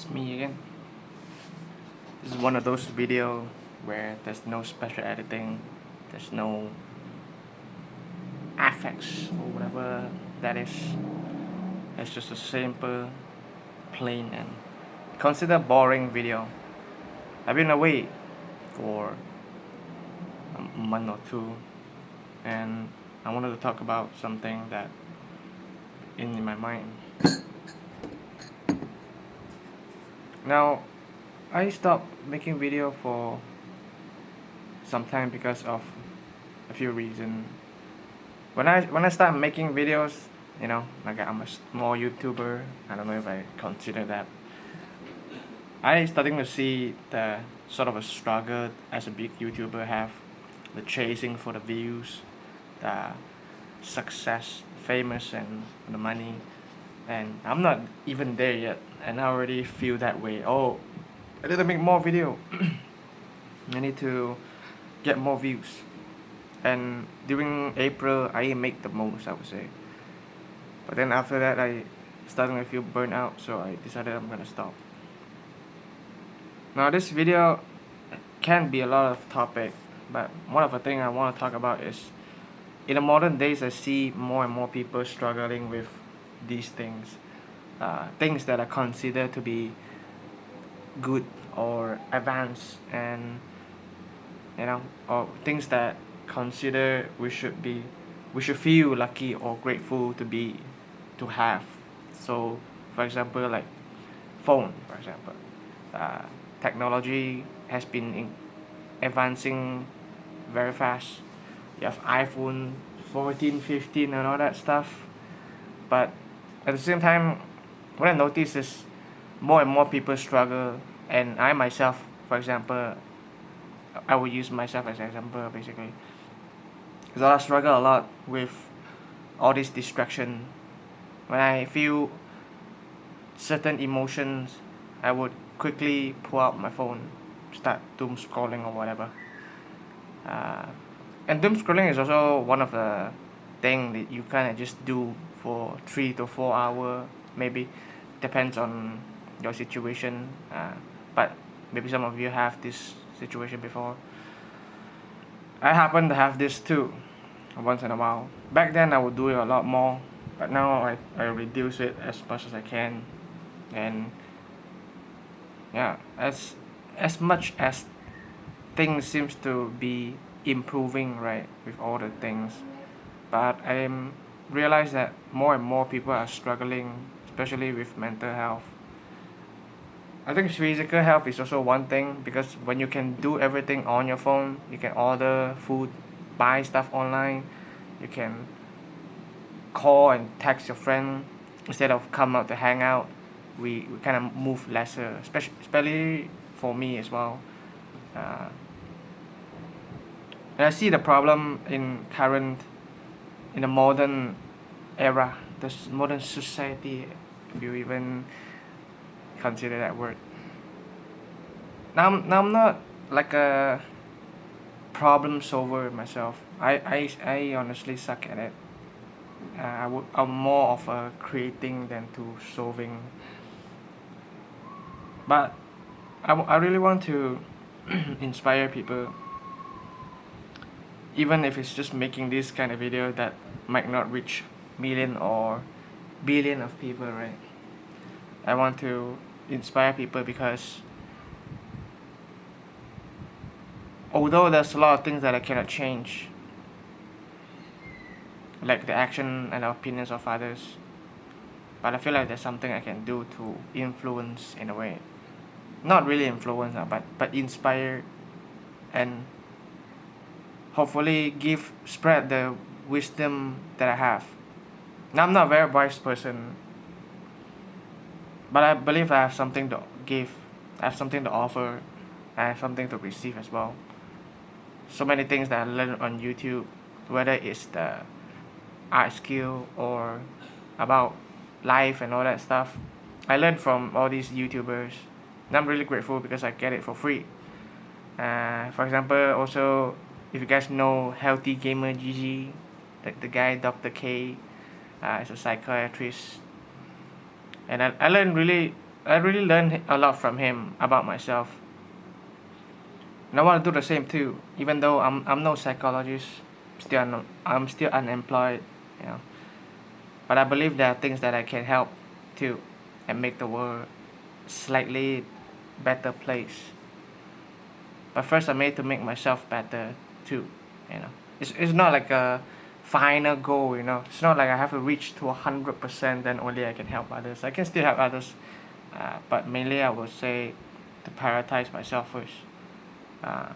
It's me again. This is one of those video where there's no special editing, there's no effects or whatever that is. It's just a simple, plain and consider boring video. I've been away for a month or two, and I wanted to talk about something that in my mind. Now, I stopped making video for some time because of a few reasons. When I start making videos, like I'm a small YouTuber. I don't know if I consider that. I starting to see the sort of a struggle as a big YouTuber have, the chasing for the views, the success, famous, and the money. And I'm not even there yet, and I already feel that way. Oh, I need to make more video. I need to get more views. And during April, I make the most, I would say. But then after that, I starting to feel burnt out, so I decided I'm gonna stop. Now this video can be a lot of topic, but one of the things I want to talk about is in the modern days I see more and more people struggling with these things, things that are considered to be good or advanced, and or things that consider we should feel lucky or grateful to have. So for example, like phone, for example, uh, technology has been advancing very fast. You have iPhone 14, 15, and all that stuff. But at the same time, what I notice is more and more people struggle, and I myself, for example, I will use myself as an example basically. Because I struggle a lot with all this distraction. When I feel certain emotions, I would quickly pull out my phone, start doom scrolling or whatever. Uh, and doom scrolling is also one of the thing that you kind of just do for 3 to 4 hours, maybe depends on your situation. But maybe some of you have this situation before. I happen to have this too, once in a while. Back then I would do it a lot more, but now I reduce it as much as I can, and yeah, as much as things seems to be improving, right, with all the things, but I realize that more and more people are struggling, especially with mental health. I think physical health is also one thing, because when you can do everything on your phone, you can order food, buy stuff online, you can call and text your friend instead of come out to hang out. We kind of move lesser, especially for me as well. Uh, and I see the problem in the modern era, modern society, if you even consider that word. Now I'm not like a problem solver myself. I honestly suck at it. I'm more of a creating than to solving. But I really want to inspire people, even if it's just making this kind of video that might not reach million or billion of people, right? I want to inspire people because although there's a lot of things that I cannot change, like the action and the opinions of others, but I feel like there's something I can do to influence in a way. Not really influence, but inspire, and hopefully spread the wisdom that I have. Now I'm not a very wise person, but I believe I have something to give. I have something to offer. I have something to receive as well. So many things that I learned on YouTube, whether it's the art skill or about life and all that stuff, I learned from all these YouTubers, and I'm really grateful because I get it for free. For example, also, if you guys know Healthy Gamer GG, the guy Dr. K, is a psychiatrist, and I learned really I really learned a lot from him about myself. And I want to do the same too, even though I'm no psychologist, I'm still unemployed, you know. But I believe there are things that I can help too, and make the world slightly better place. But first, I made to make myself better too, you know. It's not like a final goal, you know. It's not like I have to reach to 100%, then only I can help others. I can still help others, but mainly I would say to prioritize myself first. Uh,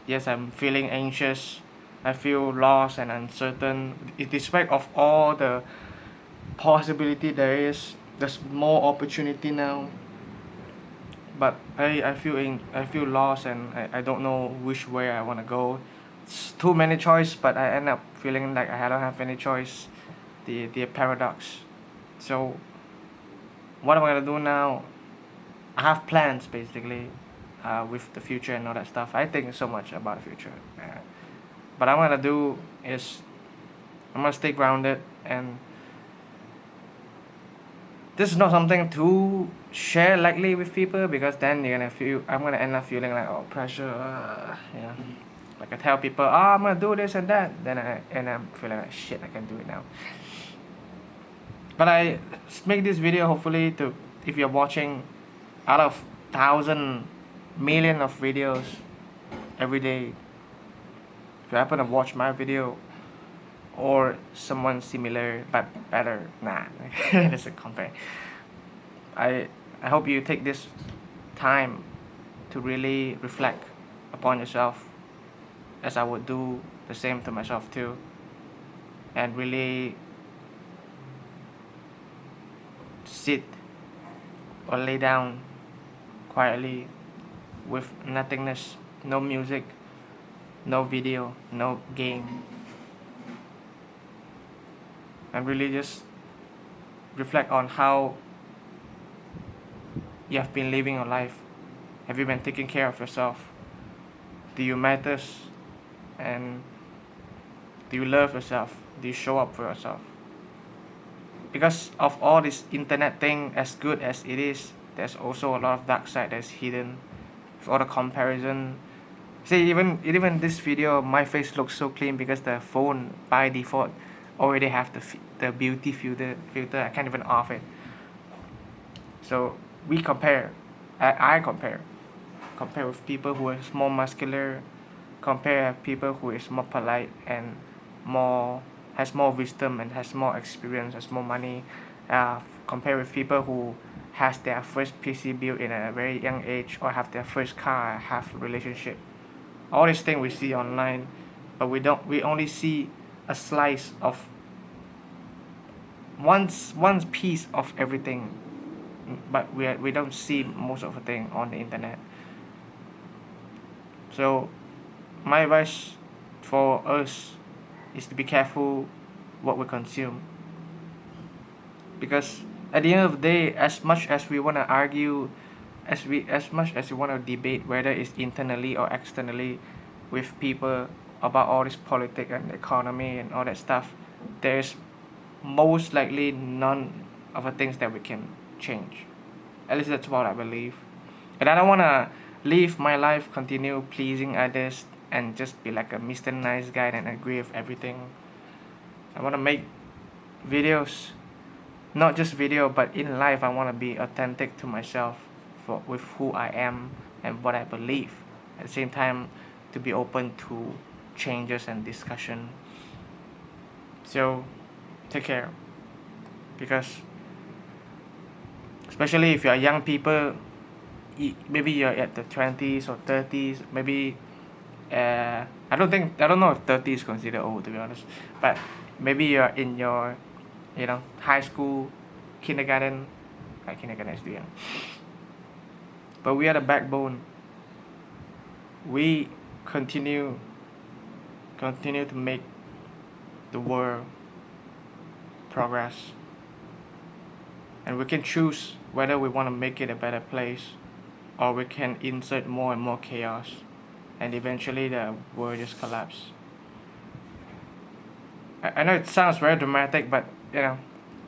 yes, I'm feeling anxious. I feel lost and uncertain. Despite of all the possibility there is, there's more opportunity now. But I feel lost, and I don't know which way I want to go. It's too many choice, but I end up feeling like I don't have any choice. The paradox. So what am I gonna do now? I have plans basically, with the future and all that stuff. I think so much about the future. But I'm gonna do is I'm gonna stay grounded, and this is not something to share lightly with people, because then I'm gonna end up feeling like, oh, pressure, yeah. Like I tell people, oh, I'm gonna do this and that, then I end up feeling like shit, I can do it now. But I make this video hopefully to, if you're watching out of 1,000 million of videos every day, if you happen to watch my video or someone similar but better, nah, doesn't compare. I I hope you take this time to really reflect upon yourself, as I would do the same to myself too, and really sit or lay down quietly with nothingness, no music, no video, no game, and really just reflect on how you have been living your life. Have you been taking care of yourself? Do you matters? And do you love yourself? Do you show up for yourself? Because of all this internet thing, as good as it is, there's also a lot of dark side that's hidden. With all the comparison. See, even this video, my face looks so clean because the phone by default already have the beauty filter. I can't even off it. So we compare. I compare with people who is more muscular, compare people who is more polite and has more wisdom and has more experience, has more money, compare with people who has their first PC built in a very young age, or have their first car, have relationship. All these things we see online, but we only see a slice of one piece of everything, but we don't see most of the thing on the internet. So my advice for us is to be careful what we consume, because at the end of the day, as much as we want to argue, as much as we want to debate whether it's internally or externally with people about all this politics and economy and all that stuff, there's most likely none of the things that we can change. At least that's what I believe. And I don't want to live my life continue pleasing others and just be like a Mr. Nice Guy and agree with everything. I want to make videos, not just video, but in life I want to be authentic to myself with who I am and what I believe. At the same time, to be open to changes and discussion. So take care, because especially if you are young people, maybe you're at the 20s or 30s, maybe I don't know if 30 is considered old, to be honest, but maybe you're in your high school, kindergarten. Kindergarten is too young, but we are the backbone. We continue to make the world progress, and we can choose whether we want to make it a better place, or we can insert more and more chaos, and eventually the world just collapse. I know it sounds very dramatic, but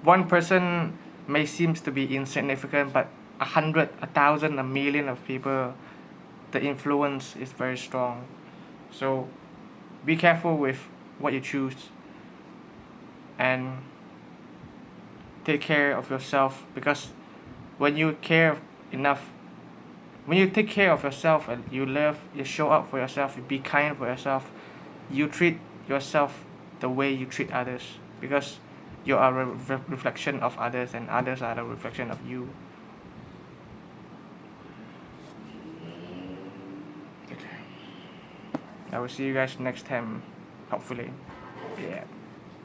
one person may seems to be insignificant, but 100, 1,000, a million of people, the influence is very strong. So be careful with what you choose, and take care of yourself, because when you care enough, when you take care of yourself and you love, you show up for yourself, you be kind for yourself, you treat yourself the way you treat others, because you are a reflection of others and others are the reflection of you. Okay. I will see you guys next time, hopefully. Yeah.